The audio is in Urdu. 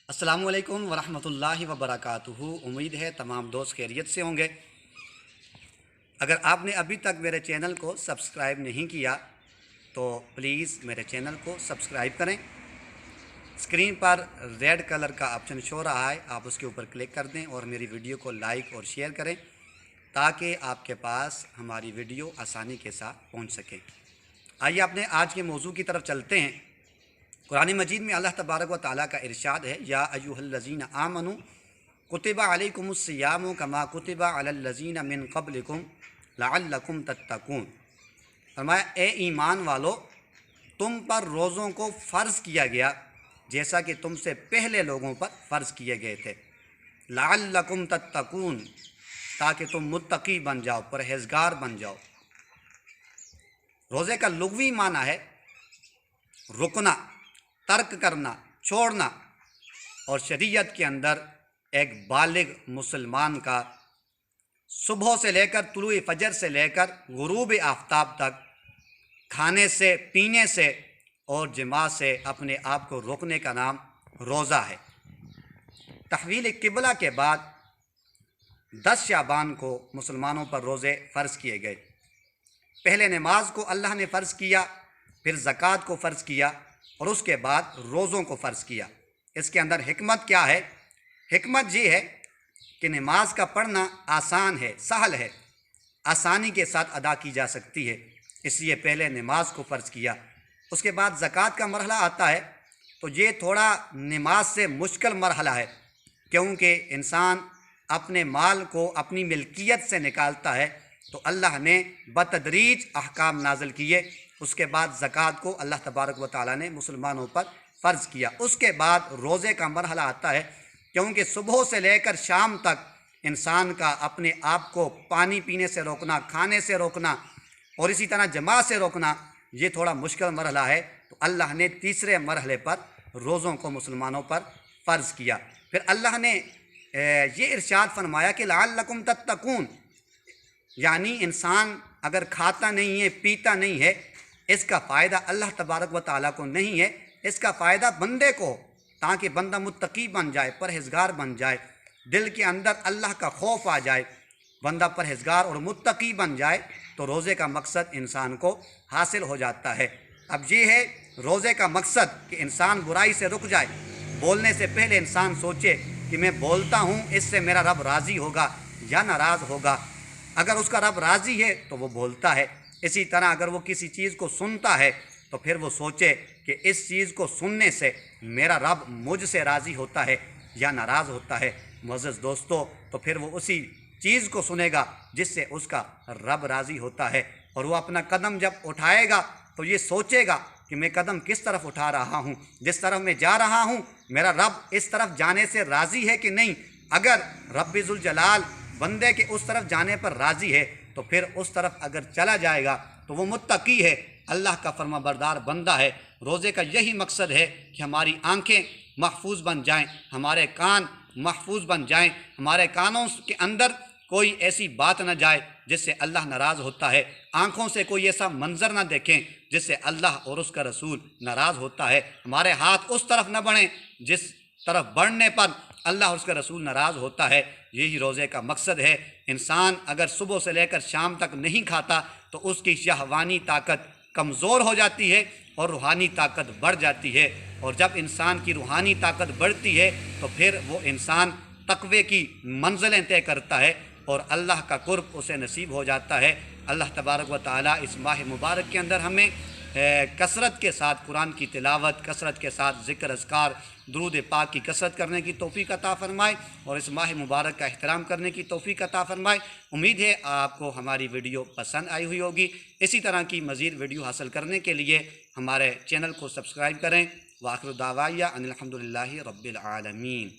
السلام علیکم ورحمۃ اللہ وبرکاتہ۔ امید ہے تمام دوست خیریت سے ہوں گے۔ اگر آپ نے ابھی تک میرے چینل کو سبسکرائب نہیں کیا تو پلیز میرے چینل کو سبسکرائب کریں۔ اسکرین پر ریڈ کلر کا آپشن شو رہا ہے، آپ اس کے اوپر کلک کر دیں اور میری ویڈیو کو لائک اور شیئر کریں تاکہ آپ کے پاس ہماری ویڈیو آسانی کے ساتھ پہنچ سکے۔ آئیے اپنے آج کے موضوع کی طرف چلتے ہیں۔ قرآن مجید میں اللہ تبارک و تعالیٰ کا ارشاد ہے، یا ایھا الذین آمنوا کتب علیکم الصیام کما کتب علی الذین من قبلکم لعلکم تتقون۔ فرمایا اے ایمان والو، تم پر روزوں کو فرض کیا گیا جیسا کہ تم سے پہلے لوگوں پر فرض کیے گئے تھے، لعلکم تتقون، تاکہ تم متقی بن جاؤ، پرہیزگار بن جاؤ۔ روزے کا لغوی معنی ہے رکنا، ترک کرنا، چھوڑنا، اور شریعت کے اندر ایک بالغ مسلمان کا صبح سے لے کر طلوع فجر سے لے کر غروب آفتاب تک کھانے سے، پینے سے اور جماع سے اپنے آپ کو روکنے کا نام روزہ ہے۔ تحویل قبلہ کے بعد 10 شعبان کو مسلمانوں پر روزے فرض کیے گئے۔ پہلے نماز کو اللہ نے فرض کیا، پھر زکوٰۃ کو فرض کیا، اور اس کے بعد روزوں کو فرض کیا۔ اس کے اندر حکمت کیا ہے؟ حکمت یہ ہے کہ نماز کا پڑھنا آسان ہے، سہل ہے، آسانی کے ساتھ ادا کی جا سکتی ہے، اس لیے پہلے نماز کو فرض کیا۔ اس کے بعد زکوٰۃ کا مرحلہ آتا ہے تو یہ تھوڑا نماز سے مشکل مرحلہ ہے، کیونکہ انسان اپنے مال کو اپنی ملکیت سے نکالتا ہے، تو اللہ نے بتدریج احکام نازل کیے۔ اس کے بعد زکوٰۃ کو اللہ تبارک و تعالیٰ نے مسلمانوں پر فرض کیا۔ اس کے بعد روزے کا مرحلہ آتا ہے، کیونکہ صبح سے لے کر شام تک انسان کا اپنے آپ کو پانی پینے سے روکنا، کھانے سے روکنا اور اسی طرح جماع سے روکنا، یہ تھوڑا مشکل مرحلہ ہے، تو اللہ نے تیسرے مرحلے پر روزوں کو مسلمانوں پر فرض کیا۔ پھر اللہ نے یہ ارشاد فرمایا کہ لعلکم تتقون، یعنی انسان اگر کھاتا نہیں ہے، پیتا نہیں ہے، اس کا فائدہ اللہ تبارک و تعالیٰ کو نہیں ہے، اس کا فائدہ بندے کو، تاکہ بندہ متقی بن جائے، پرہیزگار بن جائے، دل کے اندر اللہ کا خوف آ جائے، بندہ پرہیزگار اور متقی بن جائے، تو روزے کا مقصد انسان کو حاصل ہو جاتا ہے۔ اب یہ ہے روزے کا مقصد کہ انسان برائی سے رک جائے، بولنے سے پہلے انسان سوچے کہ میں بولتا ہوں، اس سے میرا رب راضی ہوگا یا ناراض ہوگا۔ اگر اس کا رب راضی ہے تو وہ بولتا ہے۔ اسی طرح اگر وہ کسی چیز کو سنتا ہے تو پھر وہ سوچے کہ اس چیز کو سننے سے میرا رب مجھ سے راضی ہوتا ہے یا ناراض ہوتا ہے۔ معزز دوستو، تو پھر وہ اسی چیز کو سنے گا جس سے اس کا رب راضی ہوتا ہے، اور وہ اپنا قدم جب اٹھائے گا تو یہ سوچے گا کہ میں قدم کس طرف اٹھا رہا ہوں، جس طرف میں جا رہا ہوں میرا رب اس طرف جانے سے راضی ہے کہ نہیں۔ اگر رب ذوالجلال بندے کے اس طرف جانے پر راضی ہے تو پھر اس طرف اگر چلا جائے گا تو وہ متقی ہے، اللہ کا فرما بردار بندہ ہے۔ روزے کا یہی مقصد ہے کہ ہماری آنکھیں محفوظ بن جائیں، ہمارے کان محفوظ بن جائیں، ہمارے کانوں کے اندر کوئی ایسی بات نہ جائے جس سے اللہ ناراض ہوتا ہے، آنکھوں سے کوئی ایسا منظر نہ دیکھیں جس سے اللہ اور اس کا رسول ناراض ہوتا ہے، ہمارے ہاتھ اس طرف نہ بڑھیں جس طرف بڑھنے پر اللہ اور اس کا رسول ناراض ہوتا ہے۔ یہی روزے کا مقصد ہے۔ انسان اگر صبح سے لے کر شام تک نہیں کھاتا تو اس کی شہوانی طاقت کمزور ہو جاتی ہے اور روحانی طاقت بڑھ جاتی ہے، اور جب انسان کی روحانی طاقت بڑھتی ہے تو پھر وہ انسان تقوی کی منزلیں طے کرتا ہے اور اللہ کا قرب اسے نصیب ہو جاتا ہے۔ اللہ تبارک و تعالیٰ اس ماہ مبارک کے اندر ہمیں کثرت کے ساتھ قرآن کی تلاوت، کثرت کے ساتھ ذکر اذکار، درود پاک کی کثرت کرنے کی توفیق عطا فرمائے اور اس ماہ مبارک کا احترام کرنے کی توفیق عطا فرمائے۔ امید ہے آپ کو ہماری ویڈیو پسند آئی ہوئی ہوگی۔ اسی طرح کی مزید ویڈیو حاصل کرنے کے لیے ہمارے چینل کو سبسکرائب کریں۔ وآخر دعوانا ان الحمدللہ رب العالمین۔